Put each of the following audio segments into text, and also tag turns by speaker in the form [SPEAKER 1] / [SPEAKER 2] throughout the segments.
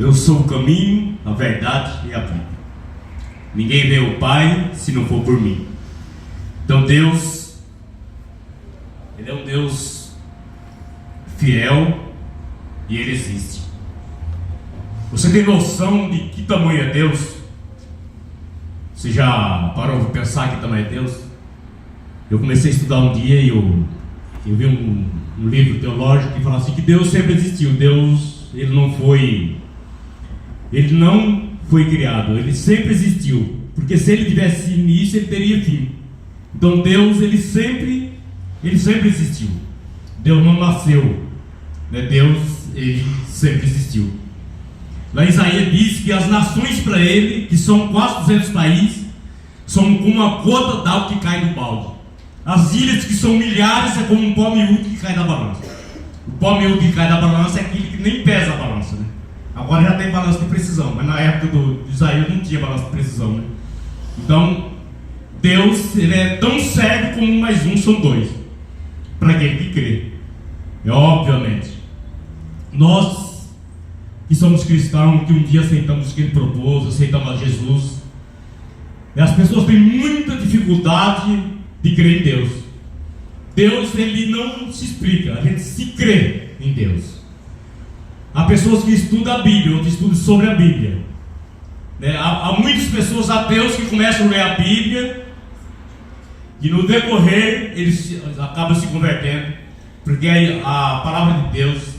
[SPEAKER 1] Eu sou o caminho, a verdade e a vida. Ninguém vê o Pai se não for por mim. Então Deus, Ele é um Deus fiel e Ele existe. Você tem noção de que tamanho é Deus? Você já parou para pensar que tamanho é Deus? Eu comecei a estudar um dia e eu vi um livro teológico que fala assim, que Deus sempre existiu. Deus, Ele não foi criado, Ele sempre existiu. Porque se Ele tivesse início, Ele teria fim. Então Deus, Ele sempre existiu. Deus não nasceu, né? Deus, Ele sempre existiu. Lá em Isaías diz que as nações para Ele, que são quase 200 países, são como uma gota d'água que cai no balde. As ilhas, que são milhares, é como um pó miúdo que cai na balança. O pó miúdo que cai na balança é aquele que nem pesa a balança, né? Agora já tem balança de precisão, mas na época de Isaías não tinha balança de precisão, né? Então Deus, Ele é tão certo como um mais um são dois, para aquele que crê. Obviamente nós que somos cristãos, que um dia aceitamos o que Ele propôs, aceitamos a Jesus, e as pessoas têm muita dificuldade de crer em Deus. Deus, Ele não se explica, a gente se crê em Deus. Há pessoas que estudam a Bíblia, outras estudam sobre a Bíblia, né? Há muitas pessoas ateus que começam a ler a Bíblia e no decorrer eles acabam se convertendo, porque a palavra de Deus,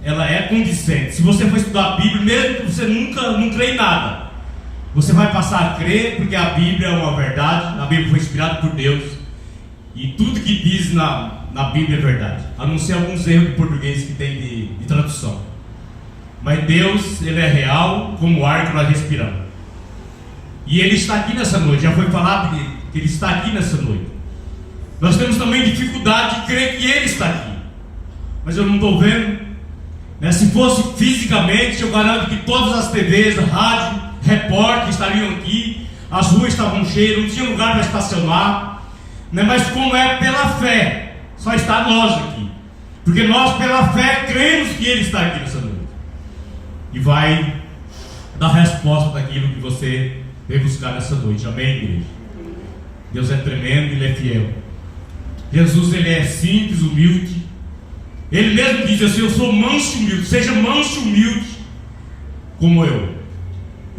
[SPEAKER 1] ela é convincente. Se você for estudar a Bíblia, mesmo que você não crê em nada, você vai passar a crer, porque a Bíblia é uma verdade. A Bíblia foi inspirada por Deus e tudo que diz na Bíblia é verdade, a não ser alguns erros de português que tem de tradução. Mas Deus, Ele é real, como o ar que nós respiramos. E Ele está aqui nessa noite. Já foi falado que Ele está aqui nessa noite. Nós temos também dificuldade de crer que Ele está aqui, mas eu não estou vendo, né? Se fosse fisicamente, eu garanto que todas as TVs, rádio, repórteres estariam aqui, as ruas estavam cheias, não tinha lugar para estacionar, né? Mas como é pela fé, só está nós aqui, porque nós pela fé cremos que Ele está aqui nessa noite e vai dar resposta daquilo que você veio buscar nessa noite. Amém, igreja? Deus é tremendo, Ele é fiel. Jesus, Ele é simples, humilde. Ele mesmo diz assim: eu sou manso e humilde, seja manso e humilde como eu.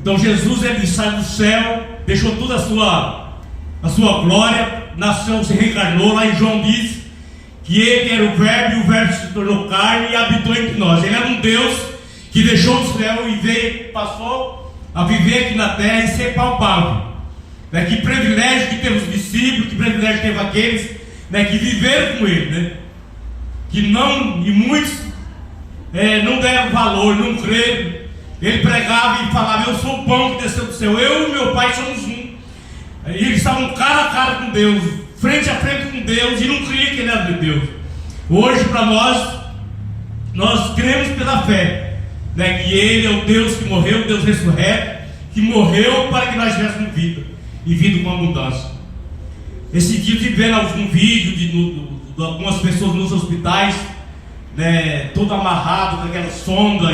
[SPEAKER 1] Então Jesus, Ele sai do céu, deixou toda a sua glória, nasceu, se reencarnou. Lá em João diz que Ele era o Verbo, e o Verbo se tornou carne e habitou entre nós. Ele era um Deus que deixou o céu e veio, passou a viver aqui na terra e ser palpável, né? Que privilégio que teve os discípulos, que privilégio teve aqueles, né, que viveram com Ele, né? Que não, e muitos não deram valor, não creram. Ele pregava e falava: eu sou o pão que desceu do céu, eu e meu Pai somos um. E eles estavam cara a cara com Deus, frente a frente com Deus, e não criam que Ele era de Deus. Hoje, para nós cremos pela fé, né, que Ele é o Deus que morreu, o Deus ressurreto, que morreu para que nós tivéssemos vida, e vida com abundância. Esse dia eu estive vendo algum vídeo de algumas pessoas nos hospitais, né, todo amarrado com aquela sonda,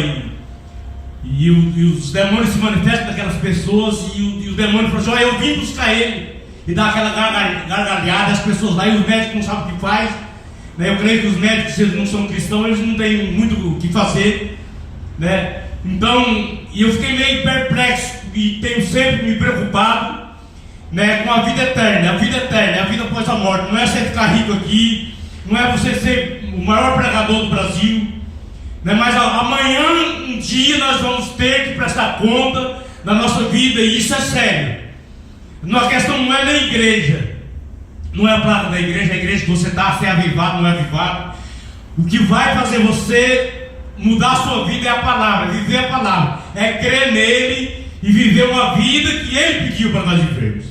[SPEAKER 1] e os demônios se manifestam naquelas pessoas, e o demônio falou assim: olha, eu vim buscar ele, e dá aquela gargalhada, as pessoas lá, e os médicos não sabem o que faz, né? Eu creio que os médicos, se eles não são cristãos, eles não têm muito o que fazer, né? Então, e eu fiquei meio perplexo, e tenho sempre me preocupado, né, com a vida eterna. A vida eterna é a vida após a morte. Não é você ficar rico aqui, não é você ser o maior pregador do Brasil, né, mas amanhã, um dia, nós vamos ter que prestar conta da nossa vida, e isso é sério. A questão não é na igreja, não é a placa da igreja, a igreja que você está, se é avivado, não é avivado. O que vai fazer você mudar a sua vida é a palavra, viver a palavra, é crer nele e viver uma vida que Ele pediu para nós vivermos.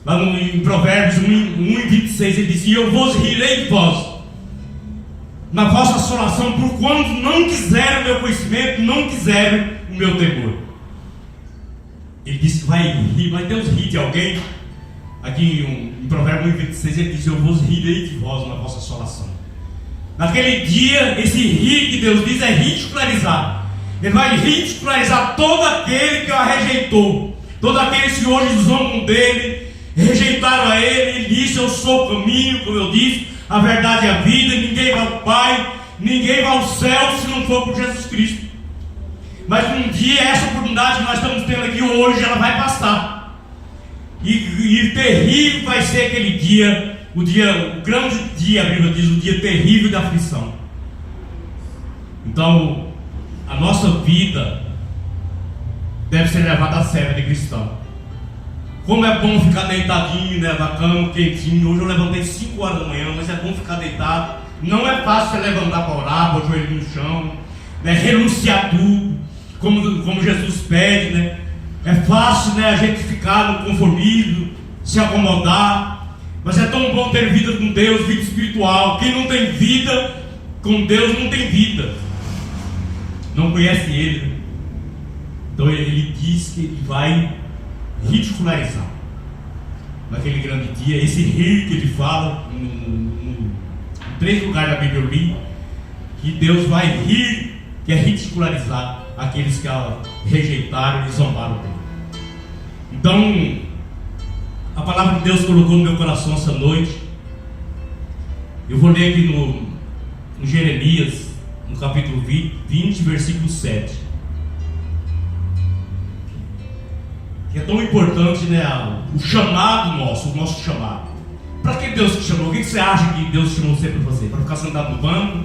[SPEAKER 1] Lá em Provérbios 1:26 ele diz: eu vos rirei de vós na vossa assolação, por quanto não quiseram o meu conhecimento, não quiseram o meu temor. Ele disse que vai rir, mas Deus ri de alguém. Aqui em Provérbios 1:26 ele diz: eu vos rirei de vós na vossa assolação. Naquele dia, esse rir que Deus diz é ridicularizado. Ele vai ridicularizar todo aquele que o rejeitou, todos aqueles que hoje zombam dele, rejeitaram a ele. Ele disse: eu sou o caminho, como eu disse, a verdade e a vida. Ninguém vai ao Pai, ninguém vai ao céu se não for por Jesus Cristo. Mas um dia, essa oportunidade que nós estamos tendo aqui hoje, ela vai passar. E terrível vai ser aquele dia, o grande dia, a Bíblia diz, o dia terrível da aflição. Então, a nossa vida deve ser levada a sério de cristão. Como é bom ficar deitadinho, né, na cama, quentinho. Hoje eu levantei 5 horas da manhã, mas é bom ficar deitado. Não é fácil você levantar para orar, pôr o joelho no chão, né, renunciar tudo, como Jesus pede, né. É fácil, né, a gente ficar no conformismo, se acomodar. Mas é tão bom ter vida com Deus, vida espiritual. Quem não tem vida com Deus não tem vida, não conhece Ele, né? Então ele diz que ele vai ridicularizar naquele grande dia. Esse rir que ele fala em 3 lugares da Bíblia eu li, que Deus vai rir, que é ridicularizar aqueles que a rejeitaram e zombaram dele. Então, a palavra que Deus colocou no meu coração essa noite, eu vou ler aqui no Jeremias, no capítulo 20, versículo 7. Que é tão importante, né? O chamado nosso, o nosso chamado. Para que Deus te chamou? O que você acha que Deus chamou você para fazer? Para ficar sentado no banco?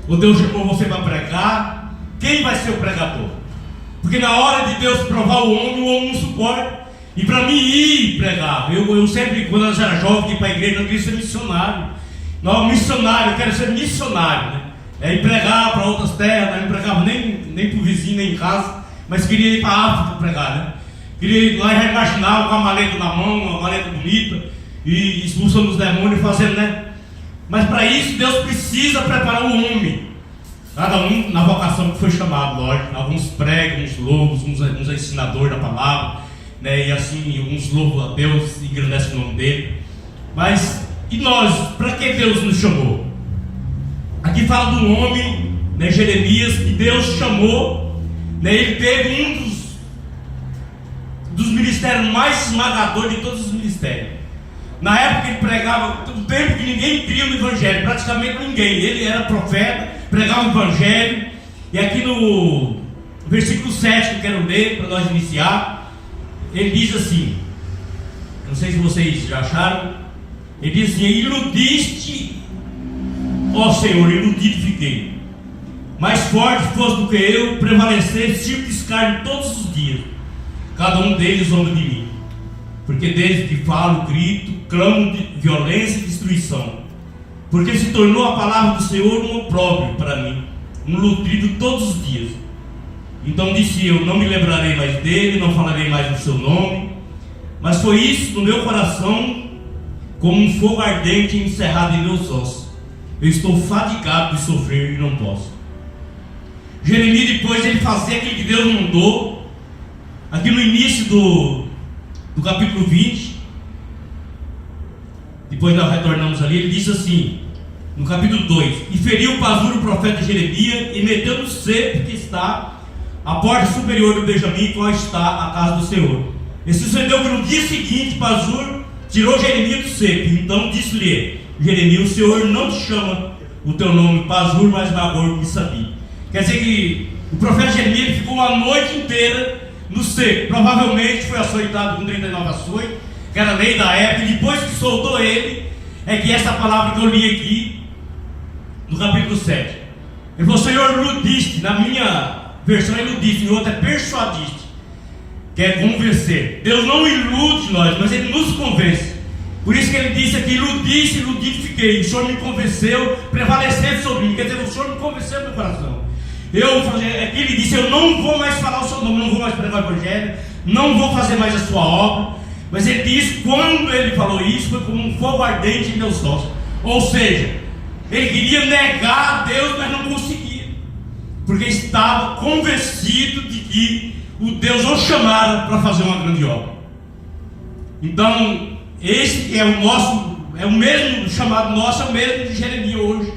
[SPEAKER 1] Ou Deus chamou você para pregar? Quem vai ser o pregador? Porque na hora de Deus provar o homem não suporta. E para mim ir pregar, eu sempre, quando eu era jovem, ia para a igreja, eu queria ser missionário. Não, missionário, eu quero ser missionário, né? É ir pregar para outras terras, não pregava nem para o vizinho, nem em casa, mas queria ir para a África pregar, né? Queria ir lá e imaginar com a maleta na mão, uma maleta bonita, e expulsando os demônios, fazendo, né? Mas para isso Deus precisa preparar o homem, cada um na vocação que foi chamado, lógico. Alguns pregam, uns louvam, uns ensinadores da palavra, né? E assim, uns louvam a Deus e engrandecem o nome dele. Mas, e nós, para que Deus nos chamou? Aqui fala do homem, né, Jeremias, que Deus chamou, né? Ele teve um dos ministérios mais esmagadores de todos os ministérios. Na época ele pregava, no tempo que ninguém cria no Evangelho, praticamente ninguém. Ele era profeta, pregava o Evangelho. E aqui no versículo 7 que eu quero ler para nós iniciar, ele diz assim, não sei se vocês já acharam, ele diz assim: iludiste, ó Senhor, iludido fiquei, mais forte fosse do que eu, prevalecer, circo de escárnio todos os dias, cada um deles zomba de mim, porque desde que falo, grito, clamo de violência e destruição, porque se tornou a palavra do Senhor um opróbrio para mim, um nutrido todos os dias. Então disse eu: não me lembrarei mais dele, não falarei mais do seu nome. Mas foi isso no meu coração, como um fogo ardente encerrado em meus ossos. Eu estou fadigado de sofrer e não posso. Jeremias, depois ele fazia aquilo que Deus mandou. Aqui no início do capítulo 20, depois nós retornamos ali, ele disse assim, no capítulo 2: e feriu o Pazur, o profeta Jeremias, e meteu no cepo que está à porta superior do Benjamim, qual está a casa do Senhor. E sucedeu que no dia seguinte Pazur tirou Jeremias do cepo. Então disse-lhe Jeremias: o Senhor não te chama o teu nome Pazur, mas Magor, que sabia. Quer dizer que o profeta Jeremias ficou uma noite inteira no cepo. Provavelmente foi açoitado com 39 açoites, que era a lei da época. E depois que soltou ele, é que essa palavra que eu li aqui no capítulo 7, ele falou: Senhor, iludiste. Na minha versão é iludiste, em outra é persuadiste, que é convencer. Deus não ilude nós, mas Ele nos convence. Por isso que Ele disse aqui: iludiste, iludido fiquei. O Senhor me convenceu, prevaleceu sobre mim. Quer dizer, o Senhor me convenceu no meu coração. Aqui Ele disse: eu não vou mais falar o seu nome, não vou mais pregar o Evangelho, não vou fazer mais a sua obra. Mas Ele disse, quando Ele falou isso, foi como um fogo ardente em meus ossos. Ou seja, Ele queria negar a Deus, mas não conseguia, porque estava convencido de que o Deus o chamara para fazer uma grande obra. Então, esse é o nosso, é o mesmo chamado nosso, é o mesmo de Jeremias hoje.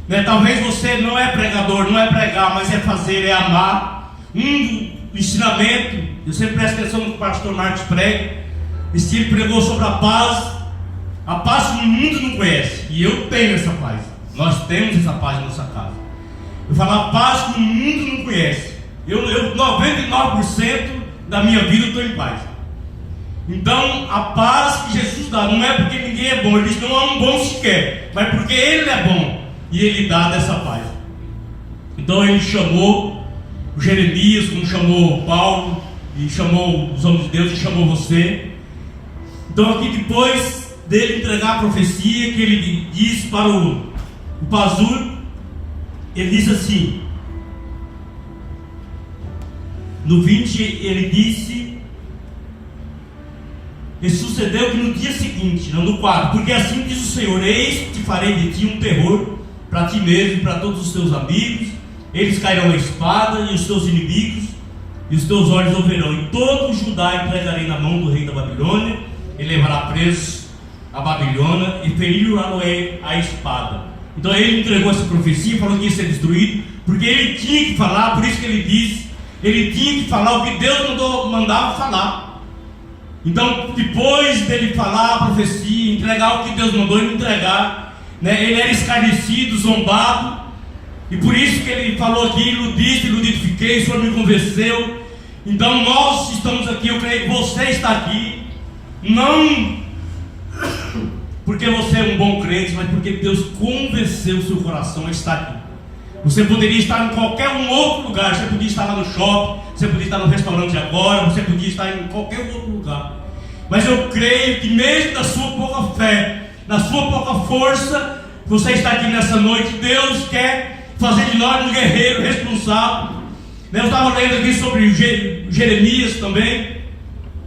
[SPEAKER 1] Né? Talvez você não é pregador, não é pregar, mas é fazer, é amar. Do ensinamento, eu sempre presto atenção no que o pastor Marcos prega. Ele pregou sobre a paz que o mundo não conhece, e eu tenho essa paz. Nós temos essa paz na nossa casa. Eu falo a paz que o mundo não conhece. Eu 99% da minha vida estou em paz. Então a paz que Jesus dá não é porque ninguém é bom, ele diz que não há um bom sequer, mas porque ele é bom e ele dá dessa paz. Então ele chamou o Jeremias, como chamou Paulo, e chamou os homens de Deus, e chamou você. Então aqui depois dele entregar a profecia, que ele disse para o Pazur, ele disse assim, no 20 ele disse, e sucedeu que no dia seguinte, não no 4, porque assim diz o Senhor, eis que farei de ti um terror, para ti mesmo e para todos os teus amigos, eles cairão a espada, e os teus inimigos, e os teus olhos ouvirão, e todo Judá entregarei na mão do rei da Babilônia, ele levará preso a Babilônia, e feriu-a-lo-ei a espada. Então ele entregou essa profecia, falou que ia ser destruído, porque ele tinha que falar, por isso que ele disse, ele tinha que falar o que Deus mandava falar. Então depois dele falar a profecia, entregar o que Deus mandou ele entregar, né? Ele era escarnecido, zombado, e por isso que ele falou aqui, iludifiquei, o Senhor me convenceu. Então nós estamos aqui, eu creio que você está aqui, não porque você é um bom crente, mas porque Deus convenceu o seu coração a estar aqui. Você poderia estar em qualquer outro lugar, você podia estar lá no shopping, você podia estar no restaurante agora, você podia estar em qualquer outro lugar. Mas eu creio que mesmo na sua pouca fé, na sua pouca força, você está aqui nessa noite. Deus quer fazer de nós um guerreiro responsável. Eu estava lendo aqui sobre Jeremias também,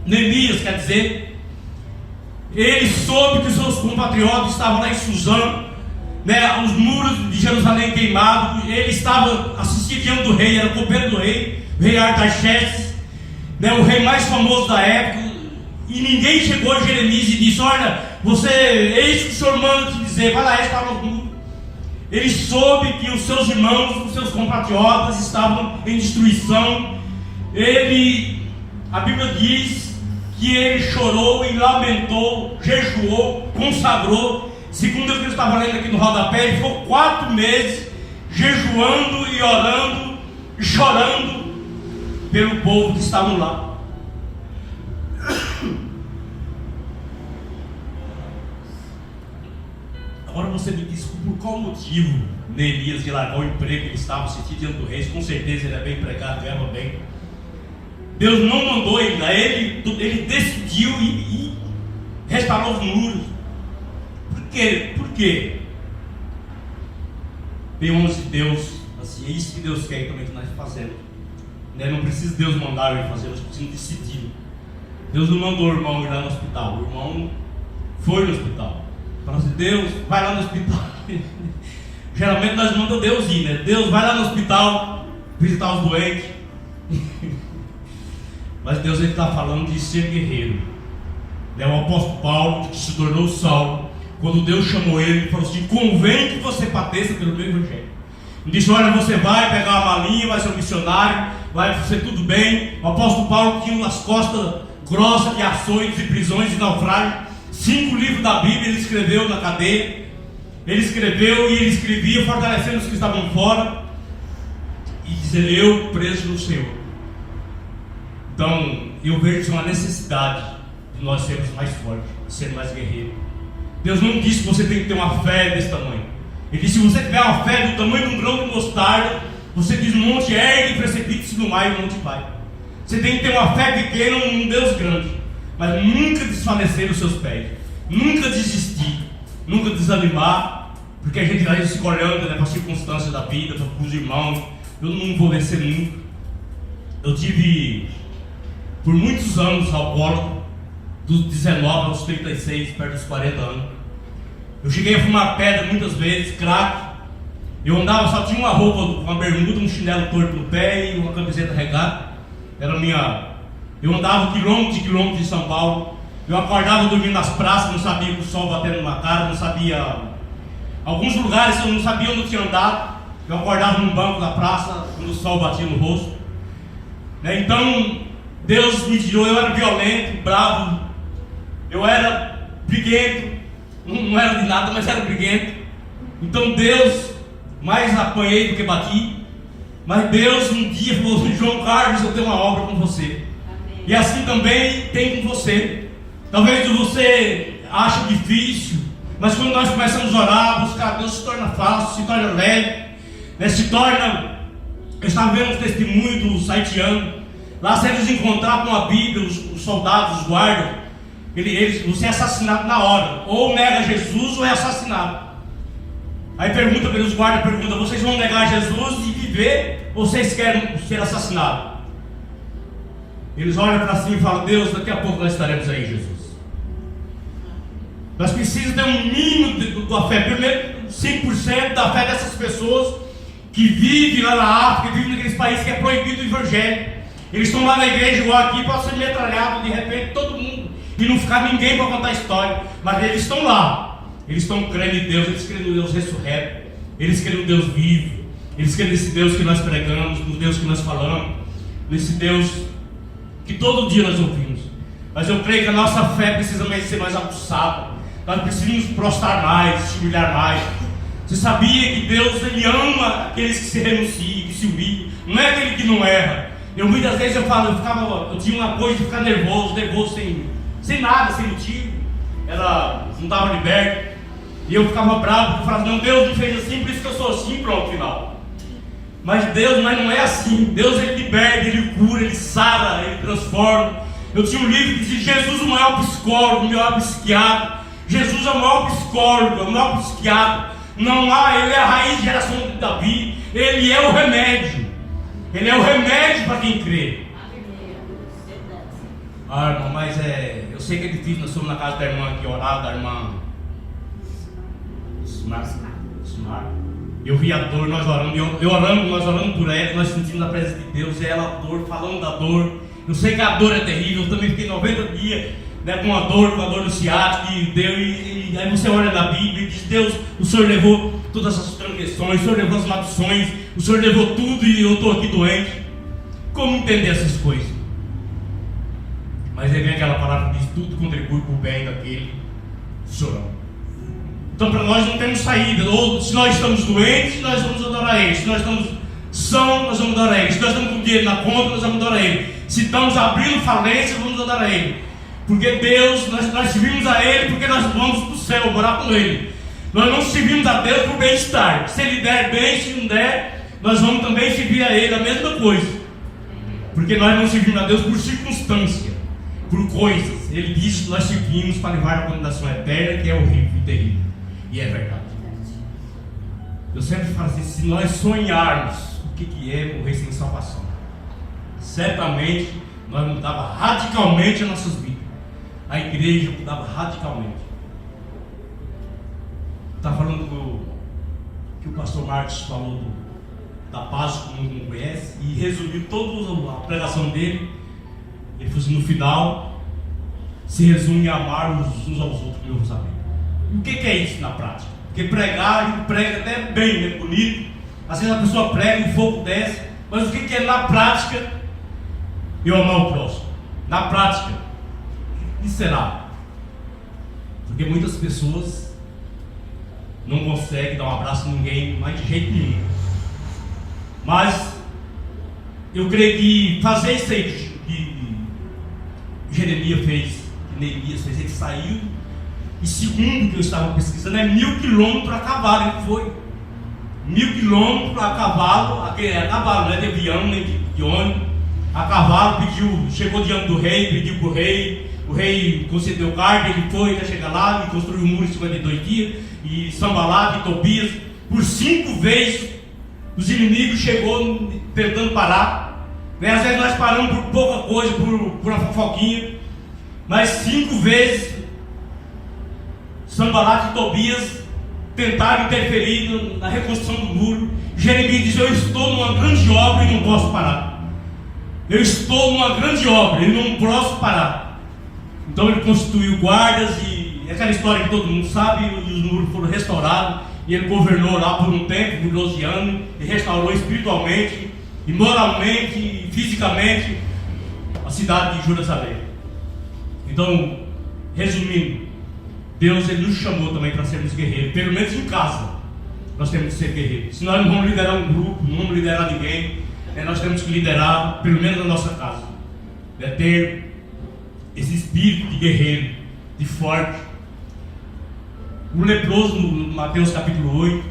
[SPEAKER 1] Neemias quer dizer. Ele soube que os seus compatriotas estavam lá em Suzã, né, os muros de Jerusalém queimados. Ele estava assistindo diante do rei, era copeiro do rei, o rei Artaxerxes, né, o rei mais famoso da época. E ninguém chegou a Jeremias e disse: olha, eis que o Senhor manda te dizer, vai lá restaurar os muros. Ele soube que os seus irmãos, os seus compatriotas estavam em destruição. A Bíblia diz que ele chorou e lamentou, jejuou, consagrou. Segundo o que eu estava lendo aqui no rodapé, ele ficou 4 meses jejuando e orando e chorando pelo povo que estavam lá. Agora você me diz por qual motivo Neemias de largar o emprego que ele estava sentindo diante do rei. Com certeza ele é bem empregado, ganhava bem. Deus não mandou ele lá, ele decidiu e restaurou os muros. Por quê? Por quê? Tem homens de Deus, assim, é isso que Deus quer também que nós fazemos. Né? Não precisa Deus mandar ele fazer, nós precisamos decidir. Deus não mandou o irmão ir lá no hospital, o irmão foi no hospital. Falou assim: Deus, vai lá no hospital. Geralmente nós mandamos Deus ir, né? Deus, vai lá no hospital visitar os doentes. Mas Deus está falando de ser guerreiro. É o apóstolo Paulo que se tornou Saulo. Quando Deus chamou ele falou assim: convém que você padeça pelo meu evangelho. Ele disse: olha, você vai pegar uma malinha, vai ser um missionário, vai ser tudo bem. O apóstolo Paulo tinha as costas grossas de açoites e prisões e naufrágios. 5 livros da Bíblia ele escreveu na cadeia. Ele escreveu e ele escrevia fortalecendo os que estavam fora e dizendo: eu preso no Senhor. Então eu vejo uma necessidade de nós sermos mais fortes, de sermos mais guerreiros. Deus não disse que você tem que ter uma fé desse tamanho. Ele disse: se você tiver uma fé do tamanho de um grão de mostarda, você diz: o monte ergue e precipite-se no mar e o monte vai. Você tem que ter uma fé pequena num Deus grande, mas nunca desfalecer os seus pés, nunca desistir, nunca desanimar, porque a gente vai se olhando, né, para as circunstâncias da vida, para os irmãos. Eu não vou vencer nunca. Eu tive por muitos anos alcoólatra, dos 19 aos 36, perto dos 40 anos. Eu cheguei a fumar pedra muitas vezes, crack. Eu andava, só tinha uma roupa, uma bermuda, um chinelo torto no pé e uma camiseta regata. Era minha. Eu andava quilômetros e quilômetros em São Paulo. Eu acordava dormindo nas praças, não sabia que o sol batendo na cara, não sabia Alguns lugares eu não sabia onde eu tinha andado. Eu acordava num banco da praça, quando o sol batia no rosto. Então, Deus me tirou. Eu era violento, bravo. Eu era briguento. Não era de nada, mas era briguento. Então Deus, mais apanhei do que bati. Mas Deus um dia falou: João Carlos, eu tenho uma obra com você. Amém. E assim também tem com você. Talvez você ache difícil, mas quando nós começamos a orar, buscar Deus, se torna fácil, se torna leve, né? Se torna... Eu estava vendo um testemunho do haitiano. Lá, se eles encontrar com a Bíblia, os soldados, os guardas, você é assassinado na hora. Ou nega Jesus ou é assassinado. Aí pergunta para os guardas, pergunta: vocês vão negar Jesus e viver, ou vocês querem ser assassinados? Eles olham para cima e falam: Deus, daqui a pouco nós estaremos aí, Jesus. Nós precisamos ter um mínimo da fé, primeiro 5% da fé dessas pessoas que vivem lá na África, vivem naqueles países que é proibido o evangelho. Eles estão lá na igreja igual aqui, pode ser metralhado de repente todo mundo e não ficar ninguém para contar a história, mas eles estão lá. Eles estão crendo em Deus, eles creem no Deus ressurreto, eles creem no Deus vivo, eles creem nesse Deus que nós pregamos, no Deus que nós falamos, nesse Deus que todo dia nós ouvimos. Mas eu creio que a nossa fé precisa ser mais aguçada. Nós precisamos prostrar mais, se humilhar mais. Você sabia que Deus, Ele ama aqueles que se renunciam, que se humilham, não é aquele que não erra. Muitas vezes eu tinha uma coisa de ficar nervoso sem nada, sem motivo. Ela não estava liberta. E eu ficava bravo, eu falava: não, Deus me fez assim, por isso que eu sou assim, pronto, final. Mas não é assim. Deus, Ele liberta, Ele cura, Ele sara, Ele transforma. Eu tinha um livro que dizia: Jesus, o maior psicólogo, o maior psiquiatra. Jesus é o maior psicólogo, o maior psiquiatra. Não há, Ele é a raiz de geração de Davi. Ele é o remédio. Ele é o remédio para quem crê. Irmão, mas eu sei que é difícil. Nós fomos na casa da irmã aqui orar, da irmã Sumar. Eu vi a dor, nós orando, nós orando por ela, nós sentimos a presença de Deus, e ela, a dor, falando da dor. Eu sei que a dor é terrível. Eu também fiquei 90 dias, né, com a dor no ciático, e aí você olha na Bíblia e diz: Deus, o Senhor levou todas essas transgressões, o Senhor levou as maldições, o Senhor levou tudo e eu estou aqui doente. Como entender essas coisas? Mas aí vem aquela palavra que diz: tudo contribui para o bem daquele chorão. Então para nós não temos saída. Ou se nós estamos doentes, nós vamos adorar Ele. Se nós estamos sãos, nós vamos adorar Ele. Se nós estamos com dinheiro na conta, nós vamos adorar Ele. Se estamos abrindo falência, vamos adorar Ele. Porque Deus, nós servimos a Ele porque nós vamos para o céu morar com Ele. Nós não servimos a Deus por bem-estar. Se Ele der bem, se não der, nós vamos também servir a Ele a mesma coisa. Porque nós não servimos a Deus por circunstância, por coisas. Ele diz que nós servimos para levar a condenação eterna, que é horrível e terrível. E é verdade. Eu sempre falo assim: se nós sonharmos o que é morrer sem salvação, certamente nós mudava radicalmente as nossas vidas. A igreja mudava radicalmente. Está falando que o pastor Marcos falou da paz como não conhece, e resumiu toda a pregação dele. Ele falou assim: no final se resume a amar uns aos outros, meus amigos. E o que é isso na prática? Porque pregar, a gente prega até bem, né? Bonito. Às vezes a pessoa prega e o fogo desce. Mas o que é na prática eu amar o próximo? Na prática, o que será? Porque muitas pessoas não conseguem dar um abraço a ninguém, mais de jeito nenhum. Mas eu creio que fazer isso aí que Jeremias fez, que Neemias fez, ele saiu. E segundo que eu estava pesquisando, é 1000 quilômetros a cavalo. Ele foi 1000 quilômetros a cavalo, a cavalo, não é de avião nem de ônibus. A cavalo chegou diante do rei, pediu para o rei concedeu carga, ele foi até chegar lá e construiu um muro em 52 dias. E Sanballat e Tobias, por 5 vezes, os inimigos chegou tentando parar. Às vezes nós paramos por pouca coisa, por uma fofoquinha, mas 5 vezes Sanballat e Tobias tentaram interferir na reconstrução do muro. Jeremias diz: eu estou numa grande obra e não posso parar. Eu estou numa grande obra e não posso parar. Então ele constituiu guardas, e aquela história que todo mundo sabe, e os muros foram restaurados, e ele governou lá por um tempo, por 12 anos, e restaurou espiritualmente, e moralmente, e fisicamente, a cidade de Jerusalém. Então, resumindo, Deus ele nos chamou também para sermos guerreiros, pelo menos em casa, nós temos que ser guerreiros. Se nós não vamos liderar um grupo, não vamos liderar ninguém, nós temos que liderar, pelo menos na nossa casa, ter esse espírito de guerreiro, de forte. O leproso, no Mateus capítulo 8,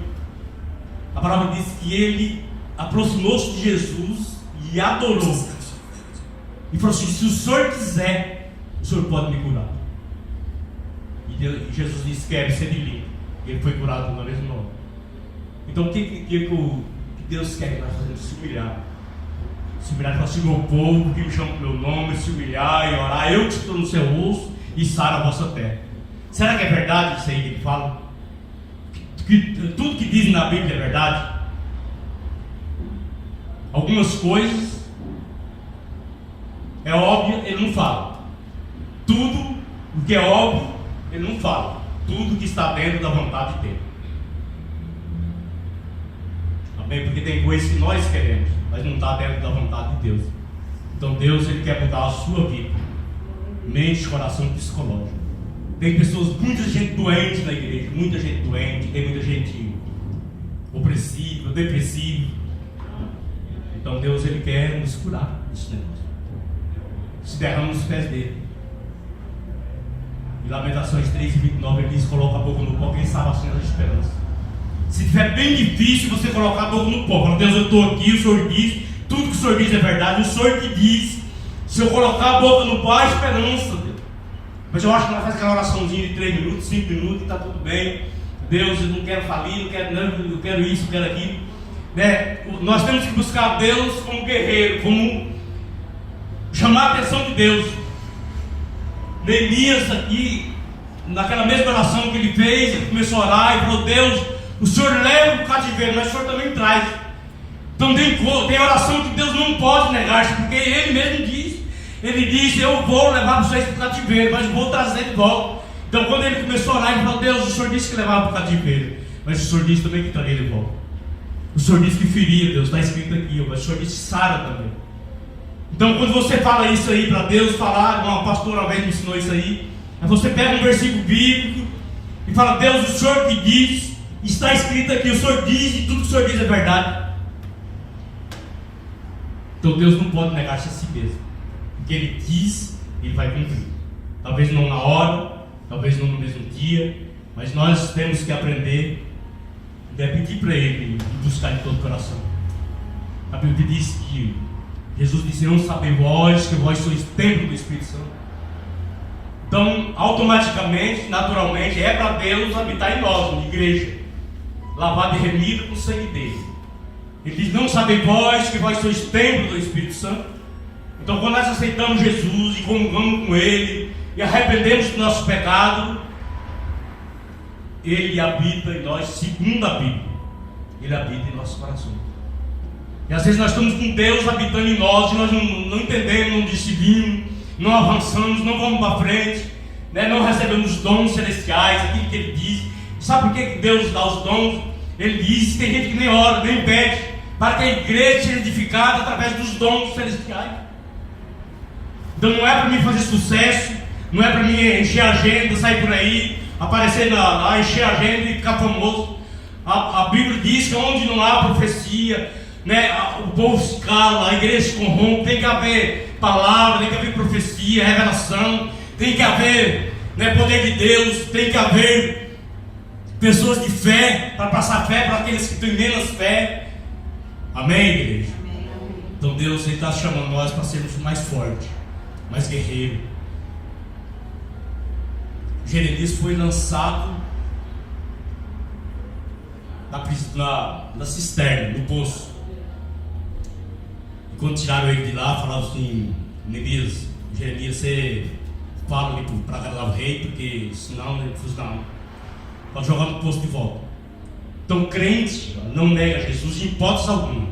[SPEAKER 1] a palavra diz que ele aproximou-se de Jesus e adorou. E falou assim: se o Senhor quiser, o Senhor pode me curar. E Jesus disse: quero ser limpo. E ele foi curado na mesma hora. Então o que Deus quer que nós façamos? Se humilhar. Se humilhar e falar assim: meu povo que me chama pelo meu nome, se humilhar e orar, eu que estou no seu rosto e sara a vossa terra. Será que é verdade isso aí que ele fala? Que tudo que diz na Bíblia é verdade? Algumas coisas é óbvio, ele não fala. Tudo o que é óbvio, ele não fala. Tudo que está dentro da vontade dele. Amém? Porque tem coisas que nós queremos, mas não está dentro da vontade de Deus. Então Deus ele quer mudar a sua vida, mente, coração, psicológico. Tem pessoas, muita gente doente na igreja, muita gente doente, tem muita gente opressiva, depressiva. Então Deus ele quer nos curar desse negócio. Se derrama nos pés dele. Em Lamentações 3:29 ele diz: coloca a boca no pó, quem sabe assim a esperança. Se tiver bem difícil você colocar a boca no pó, fala: Deus, eu estou aqui, o Senhor diz, tudo que o Senhor diz é verdade, o Senhor que diz, se eu colocar a boca no pó, há esperança, Deus. Mas eu acho que nós fazemos aquela oraçãozinha de 3 minutos, 5 minutos e está tudo bem. Deus, eu não quero falir, eu quero isso, eu quero aquilo. Nós temos que buscar Deus como guerreiro, como chamar a atenção de Deus. Neemias aqui, naquela mesma oração que ele fez, ele começou a orar e falou: Deus, o Senhor leva o cativeiro, mas o Senhor também traz. Então tem oração que Deus não pode negar, porque Ele mesmo diz. Ele diz: eu vou levar vocês para o cativeiro, mas vou trazer de volta. Então quando ele começou a orar, ele falou: Deus, o Senhor disse que levava para o cativeiro, mas o Senhor disse também que traria de volta. O Senhor disse que feria, Deus, está escrito aqui, mas o Senhor disse sara também. Então quando você fala isso aí para Deus falar, uma pastora uma vez me ensinou isso aí, você pega um versículo bíblico e fala: Deus, o Senhor que diz, está escrito aqui, o Senhor diz e tudo que o Senhor diz é verdade. Então Deus não pode negar-se a si mesmo. O que Ele diz, Ele vai cumprir. Talvez não na hora, talvez não no mesmo dia, mas nós temos que aprender a pedir para Ele e buscar de todo o coração. A Bíblia diz que Jesus disse: não sabeis vós que vós sois templo do Espírito Santo. Então, automaticamente, naturalmente, é para Deus habitar em nós, na igreja, lavado e remido com o sangue dele. Ele diz: não sabeis vós que vós sois templo do Espírito Santo. Então quando nós aceitamos Jesus e comungamos com Ele e arrependemos do nosso pecado, Ele habita em nós, segundo a Bíblia. Ele habita em nosso coração. E às vezes nós estamos com Deus habitando em nós e nós não entendemos, não decidimos, não avançamos, não vamos para frente, não recebemos os dons celestiais, aquilo que Ele diz. Sabe por que Deus dá os dons? Ele diz: tem gente que nem ora, nem pede, para que a igreja seja edificada através dos dons celestiais. Então não é para mim fazer sucesso, não é para mim encher a agenda, sair por aí, aparecer encher a agenda e ficar famoso. A Bíblia diz que onde não há profecia, o povo se cala, a igreja se corrompe. Tem que haver palavra, tem que haver profecia, revelação, tem que haver poder de Deus, tem que haver pessoas de fé, para passar fé para aqueles que têm menos fé. Amém, igreja? Amém. Então Deus está chamando nós para sermos mais fortes, mais guerreiros. Jeremias foi lançado na cisterna, no poço. E quando tiraram ele de lá, falaram assim: Jeremias, você fala ali para agradar o rei, porque senão ele fusão. Pode jogar no poço de volta. Então crente não nega Jesus em hipótese alguma.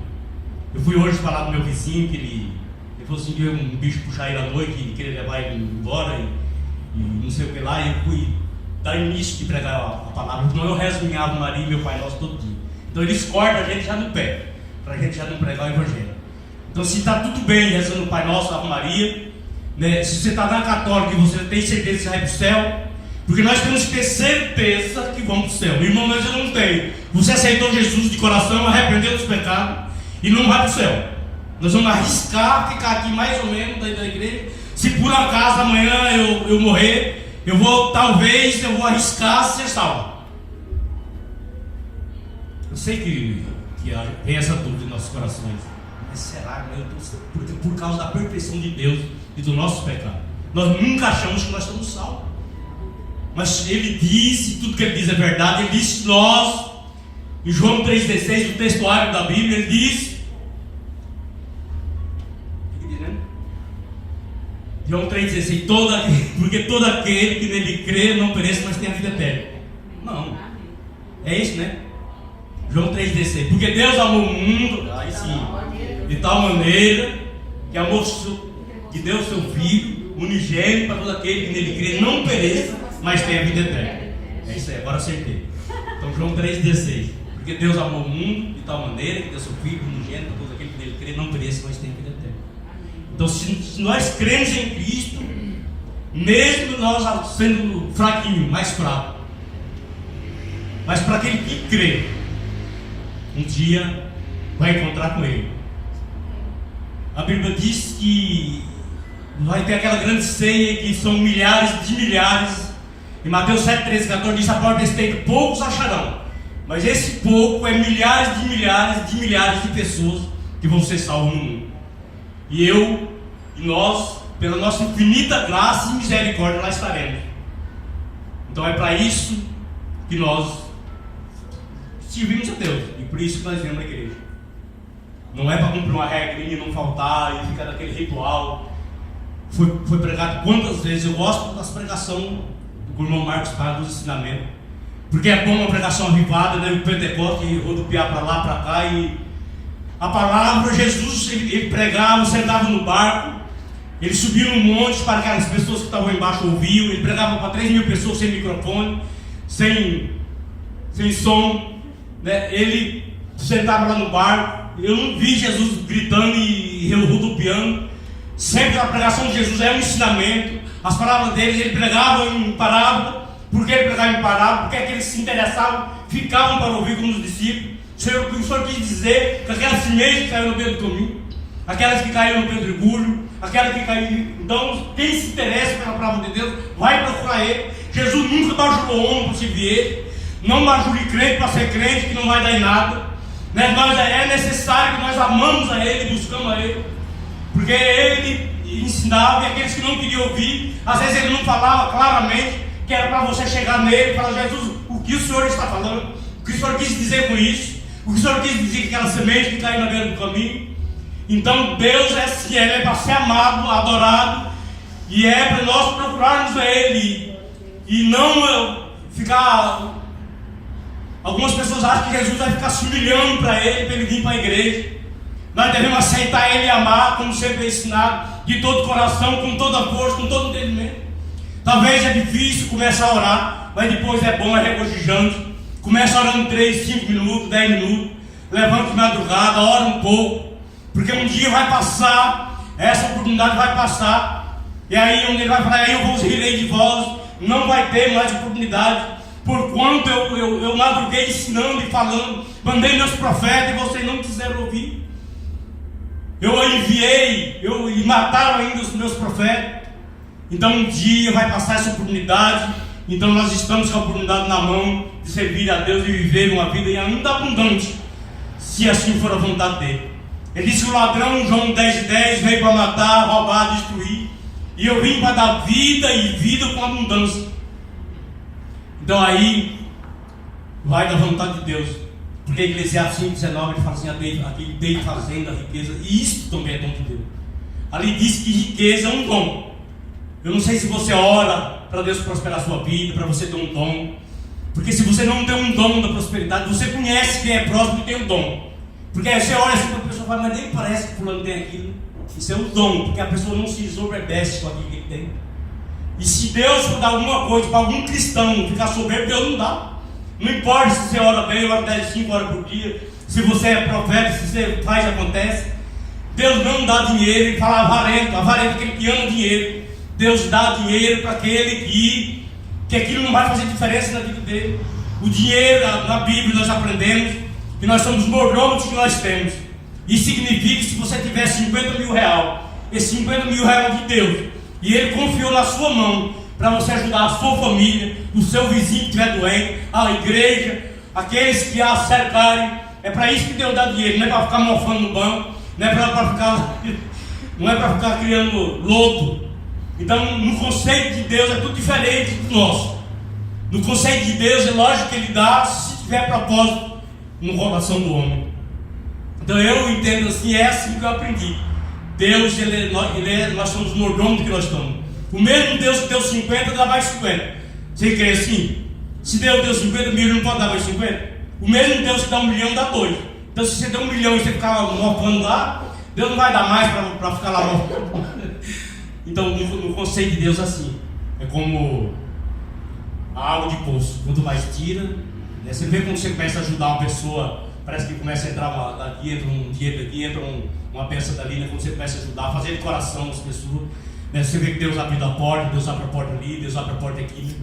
[SPEAKER 1] Eu fui hoje falar com meu vizinho que ele falou assim: que um bicho puxar ele à noite e querer levar ele embora e não sei o que lá. E eu fui
[SPEAKER 2] dar início de pregar a palavra. Senão eu rezo minha Ave Maria e meu Pai Nosso todo dia. Então eles cortam a gente já no pé, para a gente já não pregar o Evangelho. Então se está tudo bem rezando o Pai Nosso, Ave Maria, né? Se você está na católica e você tem certeza que você vai para o céu, porque nós temos que ter certeza que vamos para o céu. Irmão, mas eu não tenho. Você aceitou Jesus de coração, arrependeu dos pecados e não vai para o céu. Nós vamos arriscar ficar aqui mais ou menos dentro da igreja. Se por acaso amanhã eu morrer, talvez eu vou arriscar ser salvo. Eu sei que vem essa dúvida em nossos corações. Mas será, meu Deus? Porque por causa da perfeição de Deus e do nosso pecado, nós nunca achamos que nós estamos salvos. Mas ele disse, tudo que ele diz é verdade. Ele disse que nós, em João 3,16, o textuário da Bíblia, ele diz, João 3,16, porque todo aquele que nele crê não pereça, mas tem a vida eterna. Não, é isso, né? João 3,16, porque Deus amou o mundo, aí sim, de tal maneira que deu o seu Filho unigênito para todo aquele que nele crê não pereça, mas tem a vida eterna. É isso aí, agora acertei. Então João 3,16, porque Deus amou o mundo de tal maneira que deu o seu Filho unigênito para todo aquele que nele crê não pereça, mas tem a vida eterna. Então se nós cremos em Cristo, mesmo nós sendo fraquinho, mais fraco, mas para aquele que crê, um dia vai encontrar com Ele. A Bíblia diz que vai ter aquela grande ceia que são milhares de milhares. Em Mateus 7,13,14 diz: a porta estreita poucos acharão, mas esse pouco é milhares de milhares de milhares de pessoas que vão ser salvos no mundo. E nós, pela nossa infinita graça e misericórdia, lá estaremos. Então é para isso que nós servimos a Deus, e por isso que nós viemos à igreja. Não é para cumprir uma regrinha, não faltar e ficar naquele ritual. Foi pregado quantas vezes. Eu gosto das pregações do irmão Marcos Paga, dos ensinamentos, porque é bom uma pregação avivada, né? O Pentecoste, rodopiar para lá, para cá. E a palavra, Jesus, ele pregava, sentava no barco, ele subia no monte para que as pessoas que estavam embaixo ouviam. Ele pregava para 3.000 pessoas sem microfone, sem som, né? Ele sentava lá no barco. Eu não vi Jesus gritando e rodopiando. Sempre a pregação de Jesus é um ensinamento. As palavras dele, ele pregava em parábola. Por que ele pregava em parábola? Porque aqueles que se interessavam ficavam para ouvir como os discípulos. O Senhor quis dizer que aquelas sementes que caíram no meio do caminho, aquelas que caíram no pedregulho, aquelas que caíram. Então, quem se interessa pela palavra de Deus vai procurar ele. Jesus nunca bajulou homem para servir ele. Não bajule crente para ser crente, que não vai dar em nada. É necessário que nós amamos a Ele, buscamos a Ele, porque Ele ensinava, e aqueles que não queriam ouvir, às vezes Ele não falava claramente, que era para você chegar nele e falar: Jesus, o que o Senhor está falando? O que o Senhor quis dizer com isso? O que o Senhor quis dizer com aquela semente que caiu na beira do caminho? Então Deus é assim, Ele é para ser amado, adorado, e é para nós procurarmos a Ele, e não ficar... Algumas pessoas acham que Jesus vai ficar se humilhando para ele vir para a igreja. Nós devemos aceitar ele e amar, como sempre é ensinado, de todo coração, com toda força, com todo entendimento. Talvez é difícil começar a orar, mas depois é bom, é regozijante. Começa orando 3, 5 minutos, 10 minutos. Levanta de madrugada, ora um pouco, porque um dia vai passar, essa oportunidade vai passar, e aí onde ele vai falar: aí eu vos rirei de vós, não vai ter mais oportunidade. Porquanto eu madruguei ensinando e falando, mandei meus profetas e vocês não quiseram ouvir. Eu enviei, e mataram ainda os meus profetas. Então um dia vai passar essa oportunidade. Então nós estamos com a oportunidade na mão de servir a Deus e viver uma vida ainda abundante, se assim for a vontade dele. Ele disse que o ladrão, João 10,10, veio para matar, roubar, destruir, e eu vim para dar vida e vida com abundância. Então aí vai da vontade de Deus, porque Eclesiastes 5,19 ele fala assim: aquele tem fazenda, riqueza, e isso também é dom de Deus. Ali diz que riqueza é um dom. Eu não sei se você ora para Deus prosperar a sua vida, para você ter um dom, porque se você não tem um dom da prosperidade, você conhece quem é próximo e tem um dom, porque aí você olha assim para a pessoa e fala: mas nem parece que fulano tem aquilo. Isso é um dom, porque a pessoa não se ensoberbece com aquilo que ele tem. E se Deus for dar alguma coisa para algum cristão ficar soberbo, Deus não dá. Não importa se você ora bem, ora 10, 5 horas por dia, se você é profeta, se você faz e acontece. Deus não dá dinheiro. Ele fala avarento é aquele que ama dinheiro. Deus dá dinheiro para aquele que aquilo não vai fazer diferença na vida dele. O dinheiro, na Bíblia nós aprendemos que nós somos mordomos que nós temos. Isso significa que se você tiver 50 mil reais, esse 50 mil reais é de Deus, e Ele confiou na sua mão para você ajudar a sua família, o seu vizinho que estiver doente, a igreja, aqueles que a cercarem. É para isso que Deus dá dinheiro, não é para ficar mofando no banco, não é para ficar criando lodo. Então, no conceito de Deus é tudo diferente do nosso. No conceito de Deus é lógico que Ele dá se tiver propósito no coração do homem. Então eu entendo assim, é assim que eu aprendi. Deus, nós somos mordomos do que nós estamos. O mesmo Deus que deu 50, dá mais 50. Você crê assim? Se Deus deu 50 mil, Ele não pode dar mais 50? O mesmo Deus que dá 1 milhão, dá 2. Então se você der 1 milhão e você ficar mofando lá, Deus não vai dar mais para ficar lá mofando. Então no conceito de Deus assim, é como a água de poço. Quanto mais tira, né? Você vê quando você começa a ajudar uma pessoa, parece que começa a entrar daqui, entra um dinheiro daqui, entra uma peça dali, né? Quando você começa a ajudar, a fazer de coração as pessoas, né? Você vê que Deus abre a porta, Deus abre a porta ali, Deus abre a porta aqui, né?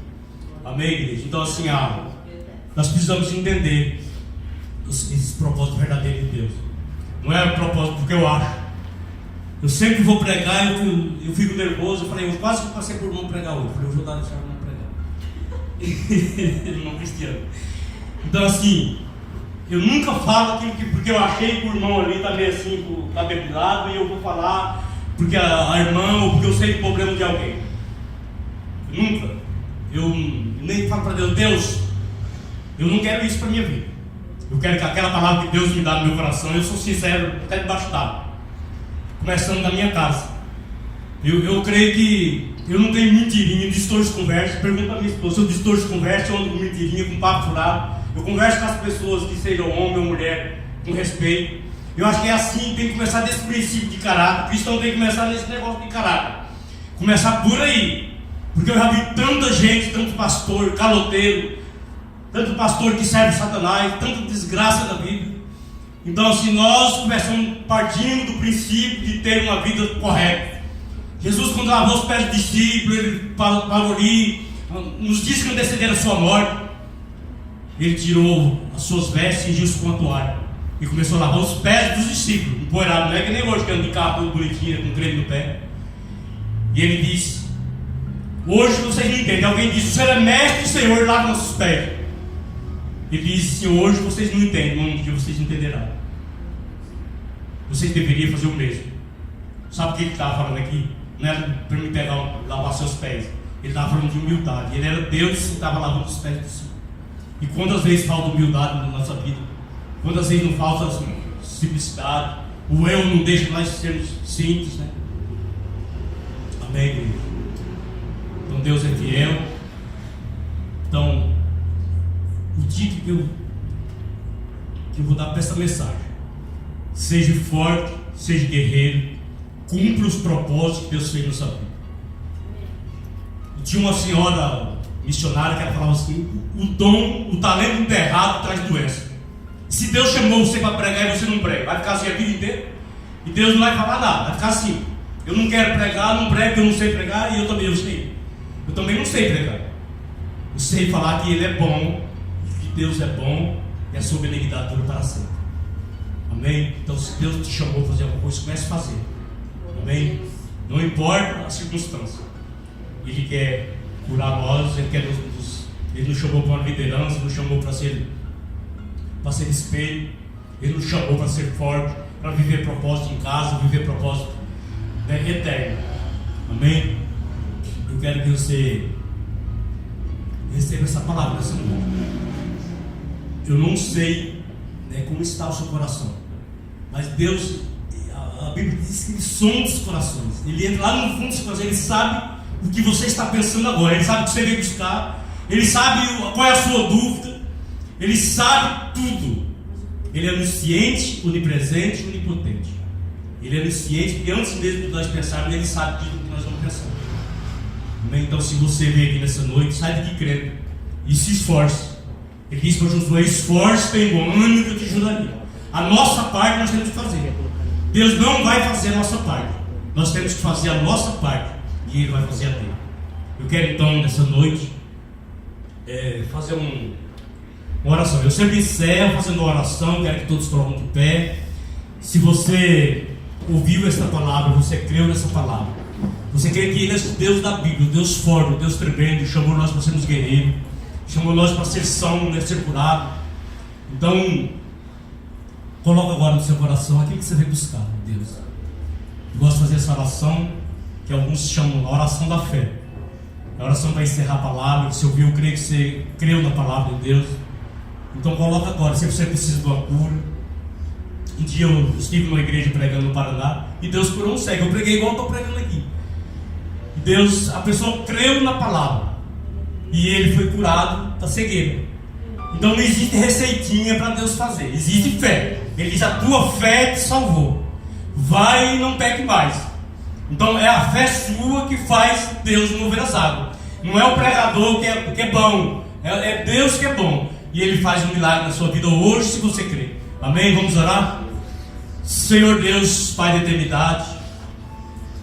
[SPEAKER 2] Amém, igreja? Então assim, nós precisamos entender esses propósitos verdadeiros de Deus. Não é propósito porque eu acho. Eu sempre vou pregar, eu fico nervoso. Eu falei, eu quase que passei por não pregar hoje. Eu falei, eu vou dar deixar não pregar. Irmão cristiano. Então assim, eu nunca falo aquilo porque eu achei que o irmão ali está meio assim, está depilado, e eu vou falar porque a irmã, ou porque eu sei do problema de alguém. Nunca. Eu nem falo para Deus, eu não quero isso para minha vida. Eu quero que aquela palavra que Deus me dá no meu coração, eu sou sincero, até debaixo d'água. Começando da minha casa. Eu creio que eu não tenho mentirinha, distorço de conversa. Pergunta para minha esposa se eu distorço de conversa, eu ando com mentirinha, com papo furado. Eu converso com as pessoas, que sejam homem ou mulher, com respeito. Eu acho que é assim, tem que começar desse princípio de caráter. O cristão tem que começar nesse negócio de caráter. Começar por aí. Porque eu já vi tanta gente, tanto pastor, caloteiro, tanto pastor que serve Satanás, tanta desgraça da vida. Então assim, nós começamos partindo do princípio de ter uma vida correta. Jesus, quando lavou os pés dos discípulos, Ele parou ali, nos disse que antecederam a sua morte. Ele tirou as suas vestes e cingiu-se com a toalha e começou a lavar os pés dos discípulos, empoeirado. Não é que nem hoje que anda de carro todo bonitinho, com creme no pé. E Ele disse, hoje vocês não entendem. Alguém disse, o Senhor é mestre e Senhor, lava nossos pés. Ele disse, hoje vocês não entendem, mas um dia vocês entenderão. Vocês deveriam fazer o mesmo. Sabe o que ele estava falando aqui? Não era para me pegar, lavar seus pés. Ele estava falando de humildade. Ele era Deus e estava lavando os pés do Senhor. E quantas vezes falta humildade na nossa vida? Quantas vezes não falta simplicidade? O eu não deixa nós sermos simples, né? Amém, igreja? Então Deus é fiel. Então, o título que eu vou dar para essa mensagem: seja forte, seja guerreiro, cumpra os propósitos que Deus fez na sua vida. E tinha uma senhora missionária que ela falava assim: o talento enterrado traz doença. Se Deus chamou você para pregar e você não prega, vai ficar assim a vida inteira? E Deus não vai falar nada, vai ficar assim: eu não quero pregar, não prego, eu não sei pregar, e eu também não sei pregar. Eu sei falar que Ele é bom, que Deus é bom, e a sua benignidade dura para sempre. Amém? Então, se Deus te chamou para fazer alguma coisa, comece a fazer. Amém? Não importa a circunstância. Ele quer curar nós, Ele nos chamou para uma liderança, nos chamou para ser espelho, Ele nos chamou para ser forte, para viver propósito em casa, viver propósito, né, eterno. Amém? Eu quero que você receba essa palavra nessa noite. Eu não sei, né, como está o seu coração, mas Deus, a Bíblia diz que Ele sonda os corações. Ele entra lá no fundo dos corações. Ele sabe o que você está pensando agora. Ele sabe o que você veio buscar. Ele sabe qual é a sua dúvida. Ele sabe tudo. Ele é onisciente, onipresente e onipotente. Ele é onisciente porque antes mesmo de nós pensarmos, Ele sabe tudo que nós vamos pensar. Então, se você veio aqui nessa noite, sai daqui crendo e se esforce. Ele disse para Josué: esforce, tem bom ânimo que eu te ajudaria. A nossa parte nós temos que fazer. Deus não vai fazer a nossa parte. Nós temos que fazer a nossa parte e Ele vai fazer a dele. Eu quero então nessa noite fazer uma oração. Eu sempre encerro fazendo uma oração. Quero que todos coloquem de pé. Se você ouviu esta palavra, você creu nessa palavra, você crê que Ele é o Deus da Bíblia, o Deus forte, o Deus tremendo, chamou nós para sermos guerreiros, chamou nós para ser são, ser curado. Então, coloca agora no seu coração aquilo que você veio buscar, Deus. Eu gosto de fazer essa oração, que alguns chamam a oração da fé. É a oração para encerrar a palavra. Que você ouviu, eu creio que você creu na palavra de Deus. Então coloca agora, se você precisa de uma cura. Um dia eu estive numa igreja pregando no Paraná e Deus curou um cego. Eu preguei igual eu estou pregando aqui. Deus, a pessoa creu na palavra e ele foi curado da cegueira. Então não existe receitinha para Deus fazer, existe fé. Ele diz: a tua fé te salvou, vai e não peque mais. Então é a fé sua que faz Deus mover as águas. Não é o pregador que é bom, é Deus que é bom. E Ele faz um milagre na sua vida hoje, se você crer. Amém? Vamos orar? Senhor Deus, Pai da eternidade,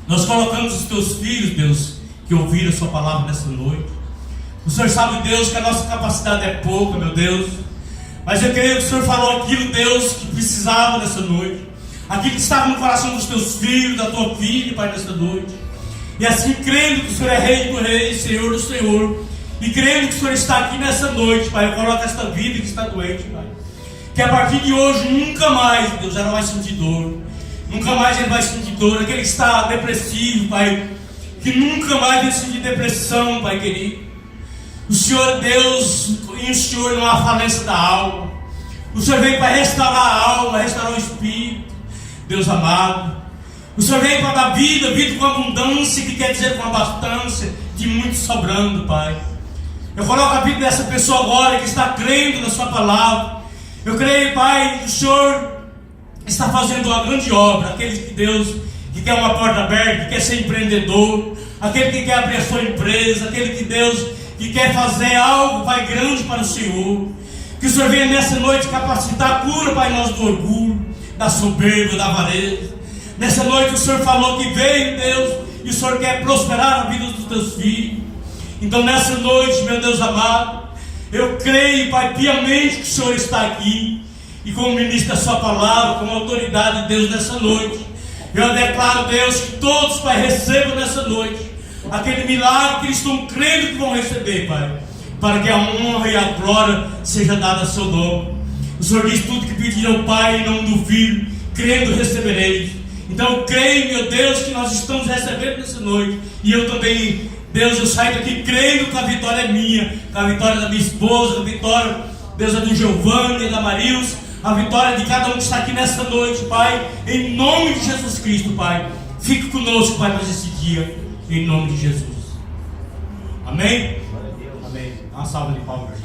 [SPEAKER 2] nós colocamos os teus filhos, Deus, que ouviram a sua palavra nessa noite. O Senhor sabe, Deus, que a nossa capacidade é pouca, meu Deus. Mas eu creio que o Senhor falou aquilo, Deus, que precisava nessa noite. Aquilo que estava no coração dos teus filhos, da tua filha, Pai, nessa noite. E assim, crendo que o Senhor é Rei do Rei, Senhor do Senhor, e crendo que o Senhor está aqui nessa noite, Pai, eu coloco esta vida que está doente, Pai. Que a partir de hoje, nunca mais, Deus, ela vai sentir dor. Nunca mais ele vai sentir dor. Aquele que está depressivo, Pai, que nunca mais vai sentir depressão, Pai querido. O Senhor, Deus, em o Senhor não há falência da alma. O Senhor veio para restaurar a alma, restaurar o espírito, Deus amado. O Senhor veio para dar vida, vida com abundância, que quer dizer com abastância, de muito sobrando, Pai. Eu coloco a vida dessa pessoa agora que está crendo na sua palavra. Eu creio, Pai, que o Senhor está fazendo uma grande obra. Aquele que Deus, que quer uma porta aberta, que quer ser empreendedor, aquele que quer abrir a sua empresa, aquele que Deus, que quer fazer algo, Pai, grande para o Senhor. Que o Senhor venha nessa noite capacitar a cura, Pai, nós do orgulho, da soberba, da avareza. Nessa noite o Senhor falou que veio, Deus, e o Senhor quer prosperar a vida dos teus filhos. Então nessa noite, meu Deus amado, eu creio, Pai, piamente que o Senhor está aqui. E como ministro da sua palavra, como autoridade de Deus nessa noite, eu declaro, Deus, que todos, Pai, recebam nessa noite aquele milagre que eles estão crendo que vão receber, Pai, para que a honra e a glória seja dada a seu nome. O Senhor diz: tudo que pedir ao Pai, não duvido, crendo recebereis. Então eu creio, meu Deus, que nós estamos recebendo nessa noite. E eu também, Deus, eu saio daqui crendo que a vitória é minha, que a vitória da minha esposa, a vitória, Deus, é do Giovanni, da Marilson, a vitória de cada um que está aqui nessa noite, Pai, em nome de Jesus Cristo, Pai. Fique conosco, Pai, mais esse dia, em nome de Jesus. Amém? Amém. Dá uma salva de palmas.